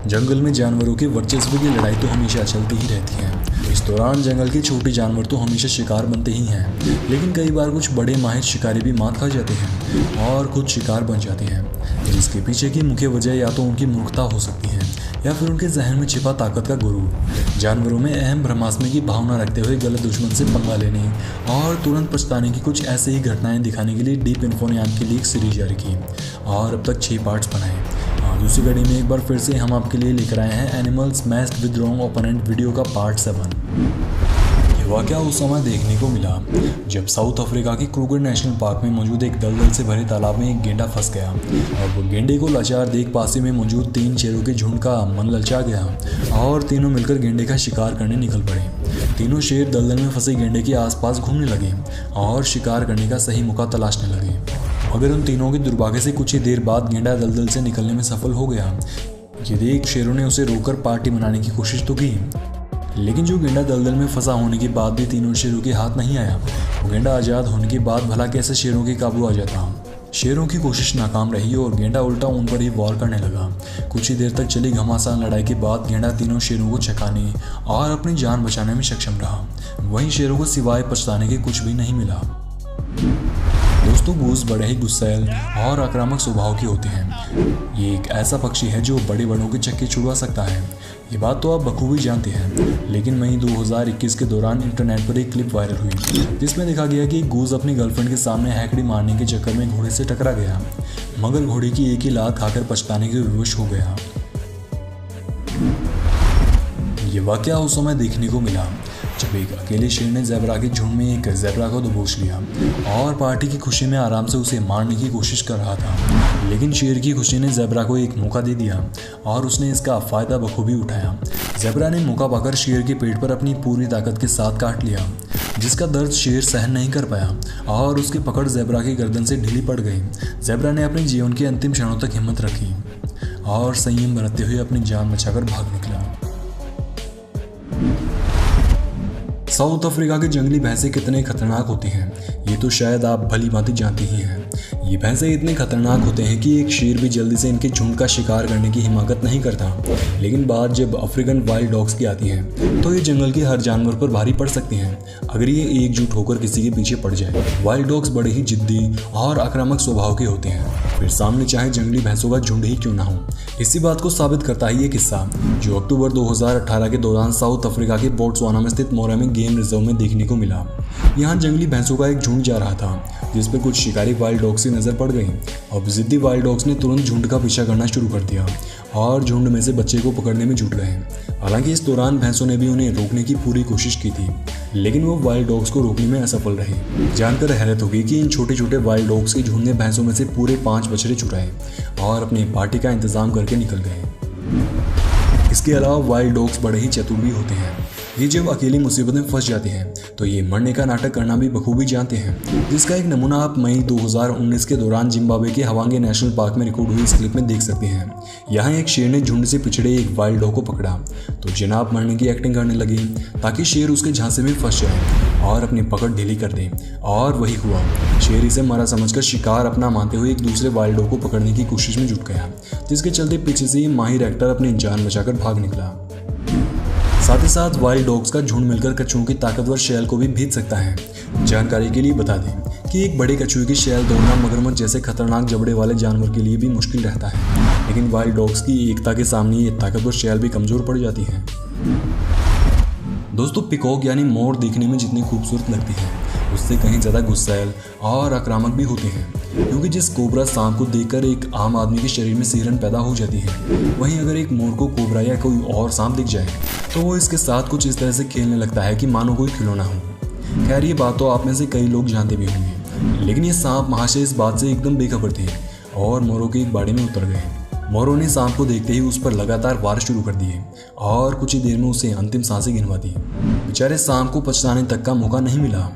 जंगल में जानवरों के वर्चस्व की लड़ाई तो हमेशा चलती ही रहती है। इस दौरान जंगल के छोटे जानवर तो हमेशा शिकार बनते ही हैं, लेकिन कई बार कुछ बड़े माहिर शिकारी भी मात खा जाते हैं और खुद शिकार बन जाते हैं, जिसके पीछे की मुख्य वजह या तो उनकी मूर्खता हो सकती है या फिर उनके जहन में छिपा ताकत का गुरूर। जानवरों में अहम ब्रह्मास्मि की भावना रखते हुए गलत दुश्मन से पंगा लेने और तुरंत पछताने की कुछ ऐसे ही घटनाएं दिखाने के लिए डीप इन्फो ने आपके लिए एक सीरीज जारी की और अब तक 6 पार्ट्स बनाए। दूसरी कड़ी में एक बार फिर से हम आपके लिए लिख रहे हैं animals messed with wrong opponent video का पार्ट 7। ये वाकया उस समय देखने को मिला जब साउथ अफ्रीका के क्रूगर नेशनल पार्क में मौजूद एक दलदल से भरे तालाब में एक गेंडा फंस गया और वो गेंडे को लाचार देख पास में मौजूद 3 शेरों के झुंड का मन ललचा गया और तीनों मिलकर गेंडे का शिकार करने निकल पड़े। तीनों शेर दलदल में फंसे गेंडे के आसपास घूमने लगे और शिकार करने का सही मौका तलाशने लगे, मगर उन तीनों के दुर्भाग्य से कुछ ही देर बाद गेंडा दलदल से निकलने में सफल हो गया। ये देख शेरों ने उसे रोककर पार्टी मनाने की कोशिश तो की, लेकिन जो गेंडा दलदल में फंसा होने के बाद भी तीनों शेरों के हाथ नहीं आया, वो गेंडा आज़ाद होने के बाद भला कैसे शेरों के काबू आ जाता। शेरों की कोशिश नाकाम रही और गेंडा उल्टा उन पर ही वार करने लगा। कुछ ही देर तक चली घमासान लड़ाई के बाद गेंडा तीनों शेरों को छकाने और अपनी जान बचाने में सक्षम रहा। वहीं शेरों को सिवाय पछताने के कुछ भी नहीं मिला। दोस्तों, गूस बड़े ही गुस्सैल और आक्रामक स्वभाव के होते हैं। ये एक ऐसा पक्षी है जो बड़े बड़ों के चक्के छुड़वा सकता है। ये बात तो आप बखूबी जानते हैं, लेकिन मई 2021 के दौरान इंटरनेट पर एक क्लिप वायरल हुई जिसमें देखा गया कि गूस अपनी गर्लफ्रेंड के सामने हैकड़ी मारने के चक्कर में घोड़े से टकरा गया, मगर घोड़े की एक ही लात खाकर पछताने के विवश हो गया। ये वाकया उस समय देखने को मिला जब एक अकेले शेर ने ज़ेबरा के झुंड में एक ज़ेबरा को दबोच लिया और पार्टी की खुशी में आराम से उसे मारने की कोशिश कर रहा था। लेकिन शेर की खुशी ने ज़ेबरा को एक मौका दे दिया और उसने इसका फ़ायदा बखूबी उठाया। ज़ेबरा ने मौका पाकर शेर के पेट पर अपनी पूरी ताकत के साथ काट लिया, जिसका दर्द शेर सहन नहीं कर पाया और उसकी पकड़ ज़ेबरा की गर्दन से ढीली पड़ गई। ज़ेबरा ने अपने जीवन के अंतिम क्षणों तक हिम्मत रखी और संयम बरतते हुए अपनी जान बचाकर भाग निकला। साउथ अफ्रीका के जंगली भैंसे कितने खतरनाक होती हैं, ये तो शायद आप भली भांति जानते ही हैं। ये भैंसे इतने खतरनाक होते हैं कि एक शेर भी जल्दी से इनके झुंड का शिकार करने की हिम्मत नहीं करता। लेकिन बात जब अफ्रीकन वाइल्ड डॉग्स की आती है तो ये जंगल के हर जानवर पर भारी पड़ सकती हैं अगर ये एकजुट होकर किसी के पीछे पड़ जाए। वाइल्ड डॉग्स बड़े ही जिद्दी और आक्रामक स्वभाव के होते हैं, फिर सामने चाहे जंगली भैंसों का झुंड ही क्यों ना हो। इसी बात को साबित करता है ये किस्सा जो अक्टूबर 2018 के दौरान साउथ अफ्रीका के बोट्सवाना में स्थित मोरेमे गेम रिजर्व में देखने को मिला। यहाँ जंगली भैंसों का एक झुंड जा रहा था जिस पर कुछ शिकारी वाइल्ड डॉग्स की नजर पड़ गई। अब जिद्दी वाइल्ड डॉग्स ने तुरंत झुंड का पीछा करना शुरू कर दिया और झुंड में से बच्चे को पकड़ने में जुट गए। हालांकि इस दौरान भैंसों ने भी उन्हें रोकने की पूरी कोशिश की थी, लेकिन वो वाइल्ड डॉग्स को रोकने में असफल रहे। जानकर हैरत होगी कि इन छोटे छोटे वाइल्ड डॉग्स के झुंड ने भैंसों में से पूरे 5 बछड़े चुराए और अपनी पार्टी का इंतजाम करके निकल गए। इसके अलावा वाइल्ड डॉग्स बड़े ही चतुर भी होते हैं। ये जब अकेली मुसीबत में फंस जाते हैं तो ये मरने का नाटक करना भी बखूबी जानते हैं, जिसका एक नमूना आप मई 2019 के दौरान जिम्बाब्वे के हवांगे नेशनल पार्क में रिकॉर्ड हुई इस क्लिप में देख सकते हैं। यहाँ एक शेर ने झुंड से पिछड़े एक वाइल्ड डॉग को पकड़ा तो जनाब मरने की एक्टिंग करने लगी ताकि शेर उसके झांसे में फंस जाए और अपनी पकड़ ढीली कर दे, और वही हुआ। शेर इसे मरा समझकर शिकार अपना मानते हुए एक दूसरे वाइल्ड डॉग को पकड़ने की कोशिश में जुट गया, जिसके चलते पीछे से माहिर एक्टर अपनी जान बचाकर भाग निकला। साथ ही साथ वाइल्ड डॉग्स का झुंड मिलकर कछुओं की ताकतवर शैल को भी भेज सकता है। जानकारी के लिए बता दें कि एक बड़े कछुए की शैल दौड़ना मगरमच्छ जैसे खतरनाक जबड़े वाले जानवर के लिए भी मुश्किल रहता है, लेकिन वाइल्ड डॉग्स की एकता के सामने ये ताकतवर शैल भी कमजोर पड़ जाती है। दोस्तों, पिकॉक यानी मोर दिखने में जितनी खूबसूरत लगती है उससे कहीं ज़्यादा गुस्सैल और आक्रामक भी होते हैं, क्योंकि जिस कोबरा सांप को देखकर एक आम आदमी के शरीर में सिहरन पैदा हो जाती है, वहीं अगर एक मोर को कोबरा या कोई और सांप दिख जाए तो वो इसके साथ कुछ इस तरह से खेलने लगता है कि मानो कोई खिलौना हो। खैर, ये बात तो आप में से कई लोग जानते भी होंगे, लेकिन ये सांप महाशय इस बात से एकदम बेखबर थे और मोरों की एक बाड़ी में उतर गए। मोरों ने सांप को देखते ही उस पर लगातार वार शुरू कर दिए और कुछ ही देर में उसे अंतिम सांसें गिनवा दी। बेचारे सांप को पछताने तक का मौका नहीं मिला।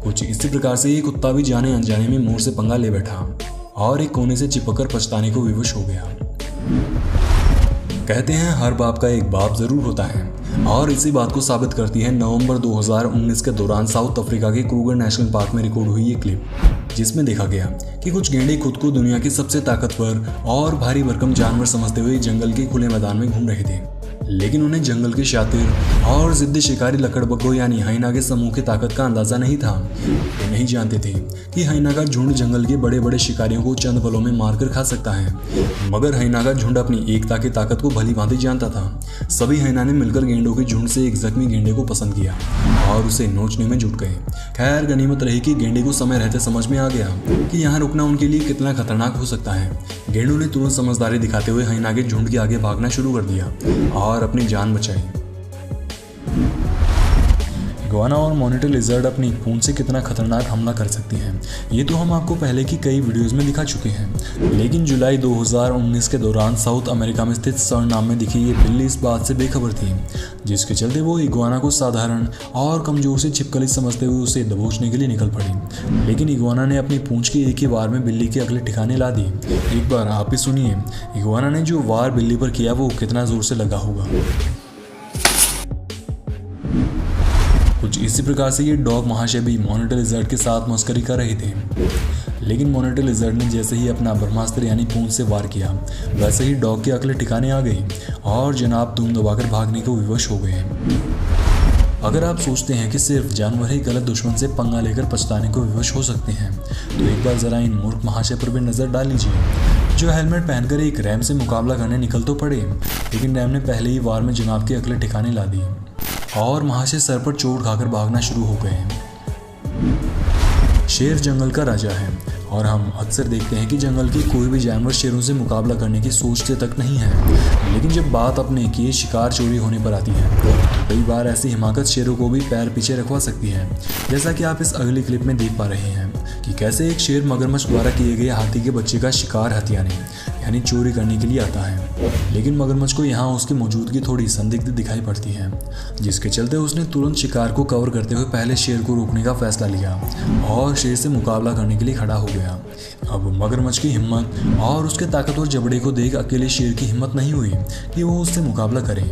कुछ इसी प्रकार से ये कुत्ता भी जाने अनजाने में मोर से पंगा ले बैठा और एक कोने से चिपककर पछताने को विवश हो गया। कहते हैं हर बाप का एक बाप जरूर होता है, और इसी बात को साबित करती है नवंबर 2019 के दौरान साउथ अफ्रीका के क्रूगर नेशनल पार्क में रिकॉर्ड हुई ये क्लिप, जिसमें देखा गया कि कुछ गेंडे खुद को दुनिया के सबसे ताकतवर और भारी भरकम जानवर समझते हुए जंगल के खुले मैदान में घूम रहे थे। लेकिन उन्हें जंगल के शातिर और जिद्दी शिकारी लकड़बग्घों यानी हाइना के समूह की ताकत का अंदाजा नहीं था। वे नहीं जानते थे कि हाइना का झुंड जंगल के बड़े बड़े शिकारियों को चंद पलों में मारकर खा सकता है, मगर हाइना का झुंड अपनी एकता की ताकत को भली भांति जानता था। सभी हाइना ने मिलकर गेंडों के झुंड से एक जख्मी गेंडे को पसंद किया और उसे नोचने में जुट गए। खैर गनीमत रही कि गेंडे को समय रहते समझ में आ गया कि यहाँ रुकना उनके लिए कितना खतरनाक हो सकता है। गेंडों ने तुरंत समझदारी दिखाते हुए हाइना के झुंड के आगे भागना शुरू कर दिया और अपनी जान बचाई। इग्वाना और मॉनिटर लिजर्ड अपनी पूंछ से कितना खतरनाक हमला कर सकती हैं, ये तो हम आपको पहले की कई वीडियोस में दिखा चुके हैं। लेकिन जुलाई 2019 के दौरान साउथ अमेरिका में स्थित सरनाम में दिखी ये बिल्ली इस बात से बेखबर थी, जिसके चलते वो इग्वाना को साधारण और कमजोर से छिपकली समझते हुए उसे दबोचने के लिए निकल पड़ी। लेकिन इग्वाना ने अपनी पूंछ की एक ही वार में बिल्ली के अगले ठिकाने ला दी। एक बार आप ही सुनिए इग्वाना ने जो वार बिल्ली पर किया वो कितना जोर से लगा होगा। कुछ इसी प्रकार से ये डॉग महाशय भी मॉनिटर लिजर्ड के साथ मस्करी कर रहे थे। लेकिन मॉनिटर लिजर्ड ने जैसे ही अपना ब्रह्मास्त्र यानी पूंछ से वार किया, वैसे ही डॉग के अगले ठिकाने आ गई और जनाब धूम दबाकर भागने को विवश हो गए। अगर आप सोचते हैं कि सिर्फ जानवर ही गलत दुश्मन से पंगा लेकर पछताने को विवश हो सकते हैं, तो एक बार जरा इन मूर्ख महाशय पर भी नजर डाल लीजिए, जो हेलमेट पहनकर एक रैम से मुकाबला करने निकल तो पड़े, लेकिन रैम ने पहले ही वार में जनाब के अगले ठिकाने ला दी और महाशय सर पर चोट खाकर भागना शुरू हो गए। शेर जंगल का राजा है और हम अक्सर देखते हैं कि जंगल के कोई भी जानवर शेरों से मुकाबला करने की सोचते तक नहीं है। लेकिन जब बात अपने किए शिकार चोरी होने पर आती है तो कई बार ऐसी हिमाकत शेरों को भी पैर पीछे रखवा सकती है, जैसा कि आप इस अगली क्लिप में देख पा रहे हैं कि कैसे एक शेर मगरमच्छ द्वारा किए गए हाथी के बच्चे का शिकार हथियाने यानी चोरी करने के लिए आता है। लेकिन मगरमच्छ को यहाँ उसकी मौजूदगी थोड़ी संदिग्ध दिखाई पड़ती है, जिसके चलते उसने तुरंत शिकार को कवर करते हुए पहले शेर को रोकने का फैसला लिया और शेर से मुकाबला करने के लिए खड़ा हो गया। अब मगरमच्छ की हिम्मत और उसके ताकतवर जबड़े को देख अकेले शेर की हिम्मत नहीं हुई कि वो उससे मुकाबला करे।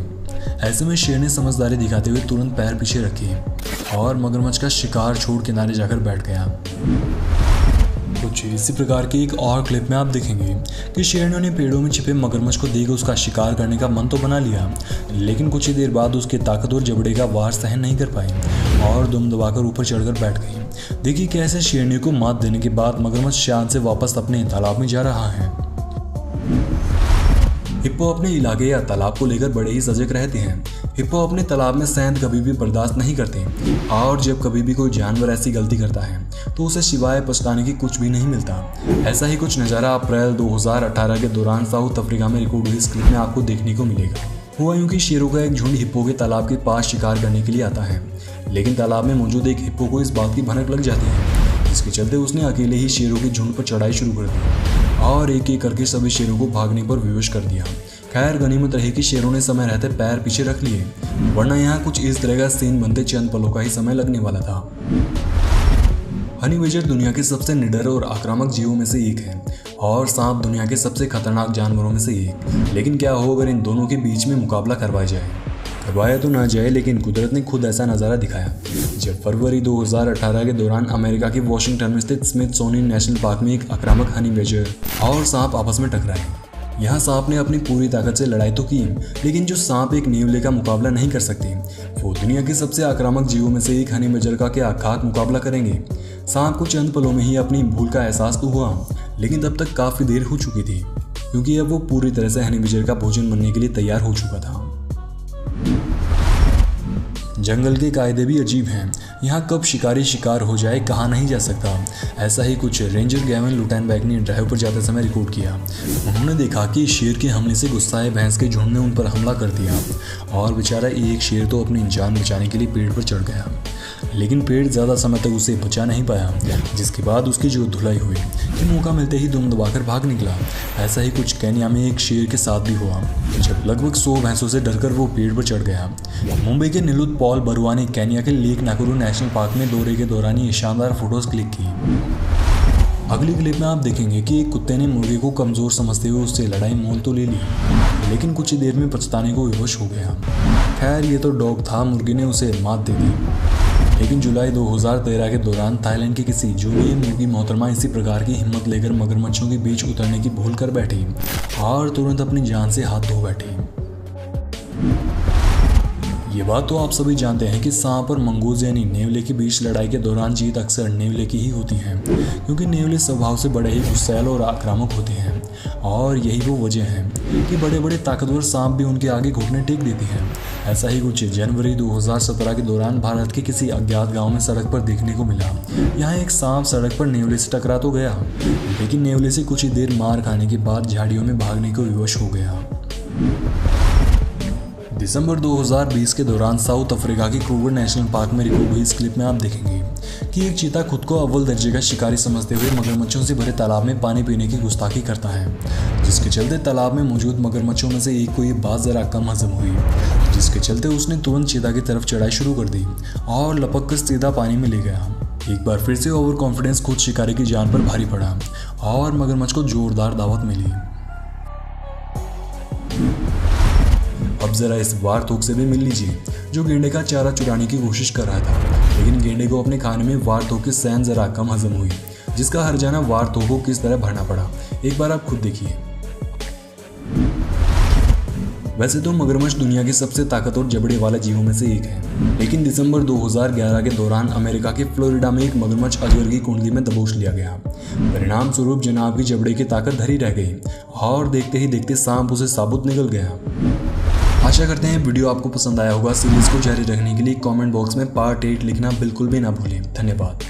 ऐसे में शेर ने समझदारी दिखाते हुए तुरंत पैर पीछे रखे और मगरमच्छ का शिकार छोड़ किनारे जाकर बैठ गया। कुछ इसी प्रकार की एक और क्लिप में आप देखेंगे कि शेर ने उन्हें पेड़ों में छिपे मगरमच्छ को देख उसका शिकार करने का मन तो बना लिया, लेकिन कुछ ही देर बाद उसके ताकतवर जबड़े का वार सहन नहीं कर पाई और दुम दबाकर ऊपर चढ़कर बैठ गई। देखिए कैसे शेरनी को मात देने के बाद मगरमच्छ शान से वापस अपने तालाब में जा रहा है। हिप्पो अपने इलाके या तालाब को लेकर बड़े ही सजग रहते हैं। हिप्पो अपने तालाब में सेंध कभी भी बर्दाश्त नहीं करते और जब कभी भी कोई जानवर ऐसी गलती करता है तो उसे सिवाय पछताने की कुछ भी नहीं मिलता। ऐसा ही कुछ नज़ारा अप्रैल 2018 के दौरान साउथ अफ्रीका में रिकॉर्ड हुई इस क्लिप में आपको देखने को मिलेगा। हुआ यूं कि शेरों का एक झुंड हिप्पो के तालाब के पास शिकार करने के लिए आता है, लेकिन तालाब में मौजूद एक हिप्पो को इस बात की भनक लग जाती है, जिसके चलते उसने अकेले ही शेरों के झुंड पर चढ़ाई शुरू कर दी और एक एक करके सभी शेरों को भागने पर विवश कर दिया। खैर गनीमत रही कि शेरों ने समय रहते पैर पीछे रख लिए, वरना यहाँ कुछ इस तरह का सीन बनते चंद पलों का ही समय लगने वाला था। हनी बजर दुनिया के सबसे निडर और आक्रामक जीवों में से एक है और सांप दुनिया के सबसे खतरनाक जानवरों में से एक। लेकिन क्या हो अगर इन दोनों के बीच में मुकाबला करवाया तो ना जाए, लेकिन कुदरत ने खुद ऐसा नज़ारा दिखाया जब फरवरी 2018 के दौरान अमेरिका के वॉशिंगटन में स्थित स्मिथसोनियन नेशनल पार्क में एक आक्रामक हनी बजर और सांप आपस में टकराए। यहाँ सांप ने अपनी पूरी ताकत से लड़ाई तो की, लेकिन जो सांप एक नेवले का मुकाबला नहीं कर सकते, वो दुनिया के सबसे आक्रामक जीवों में से एक हनी बजर का क्या खाक मुकाबला करेंगे। सांप को चंद पलों में ही अपनी भूल का एहसास तो हुआ, लेकिन तब तक काफ़ी देर हो चुकी थी, क्योंकि अब वो पूरी तरह से हनी बजर का भोजन बनने के लिए तैयार हो चुका था। जंगल के कायदे भी अजीब हैं। यहाँ कब शिकारी शिकार हो जाए कहा नहीं जा सकता। ऐसा ही कुछ रेंजर गैवन लुटेनबैक ने ड्राइव पर जाते समय रिकॉर्ड किया। उन्होंने देखा कि शेर के हमले से गुस्साए भैंस के झुंड ने उन पर हमला कर दिया और बेचारा एक शेर तो अपनी जान बचाने के लिए पेड़ पर चढ़ गया, लेकिन पेड़ ज़्यादा समय तक उसे बचा नहीं पाया, जिसके बाद उसकी जो धुलाई हुई कि मौका मिलते ही दुम दबाकर भाग निकला। ऐसा ही कुछ केन्या में एक शेर के साथ भी हुआ, जब लगभग 100 भैंसों से डरकर वो पेड़ पर चढ़ गया। मुंबई के निलुत पॉल बरुआ ने केन्या के लेक नाकुरू नेशनल पार्क में दौरे के दौरान ये शानदार फोटोज क्लिक की। अगली क्लिप में आप देखेंगे कि एक कुत्ते ने मुर्गे को कमज़ोर समझते हुए उससे लड़ाई मोल तो ले ली, लेकिन कुछ ही देर में पछताने को विवश हो गया। खैर ये तो डॉग था, मुर्गी ने उसे मात दे दी। लेकिन जुलाई 2013 के दौरान थाईलैंड की किसी जूनियर मुर्गी मोहतरमा इसी प्रकार की हिम्मत लेकर मगरमच्छों के बीच उतरने की भूल कर बैठी और तुरंत अपनी जान से हाथ धो बैठी। ये बात तो आप सभी जानते हैं कि सांप और मंगूज यानी नेवले के बीच लड़ाई के दौरान जीत अक्सर नेवले की ही होती है, क्योंकि नेवले स्वभाव से बड़े ही गुस्सैल और आक्रामक होते हैं। और यही वो वजह है कि बड़े बड़े ताकतवर सांप भी उनके आगे घुटने टेक देते हैं। ऐसा ही कुछ जनवरी 2017 के दौरान भारत के किसी अज्ञात गांव में सड़क पर देखने को मिला। यहाँ एक सांप सड़क पर नेवले से टकरा तो गया, लेकिन नेवले से कुछ ही देर मार खाने के बाद झाड़ियों में भागने को विवश हो गया। दिसंबर 2020 के दौरान साउथ अफ्रीका के क्रूगर नेशनल पार्क में रिकॉर्ड हुई इस क्लिप में आप देखेंगे कि एक चीता खुद को अव्वल दर्जे का शिकारी समझते हुए मगरमच्छों से भरे तालाब में पानी पीने की गुस्ताखी करता है, जिसके चलते तालाब में मौजूद मगरमच्छों में से एक को ये बात जरा कम हजम हुई, जिसके चलते उसने तुरंत चीता की तरफ चढ़ाई शुरू कर दी और लपक कर सीधा पानी में ले गया। एक बार फिर से ओवर कॉन्फिडेंस खुद शिकारी की जान पर भारी पड़ा और मगरमच्छ को जोरदार दावत मिली। अब जरा इस वारथोक से भी मिल लीजिए जो गेंडे का चारा चुराने की कोशिश कर रहा था, लेकिन गेंडे को अपने खाने में वारथोक की सैन जरा कम हजम हुई, जिसका हर्जाना वारथोक को किस तरह भरना पड़ा एक बार आप खुद देखिए। वैसे तो मगरमच्छ दुनिया के सबसे ताकतवर जबड़े वाले जीवों में से एक है, लेकिन दिसंबर 2011 के दौरान अमेरिका के फ्लोरिडा में एक मगरमच्छ अजगर की कुंडली में दबोच लिया गया। परिणाम स्वरूप जनाब की जबड़े की ताकत धरी रह गई और देखते ही देखते सांप उसे साबुत निकल गया। आशा करते हैं वीडियो आपको पसंद आया होगा। सीरीज को जारी रखने के लिए कमेंट बॉक्स में पार्ट 8 लिखना बिल्कुल भी ना भूलें। धन्यवाद।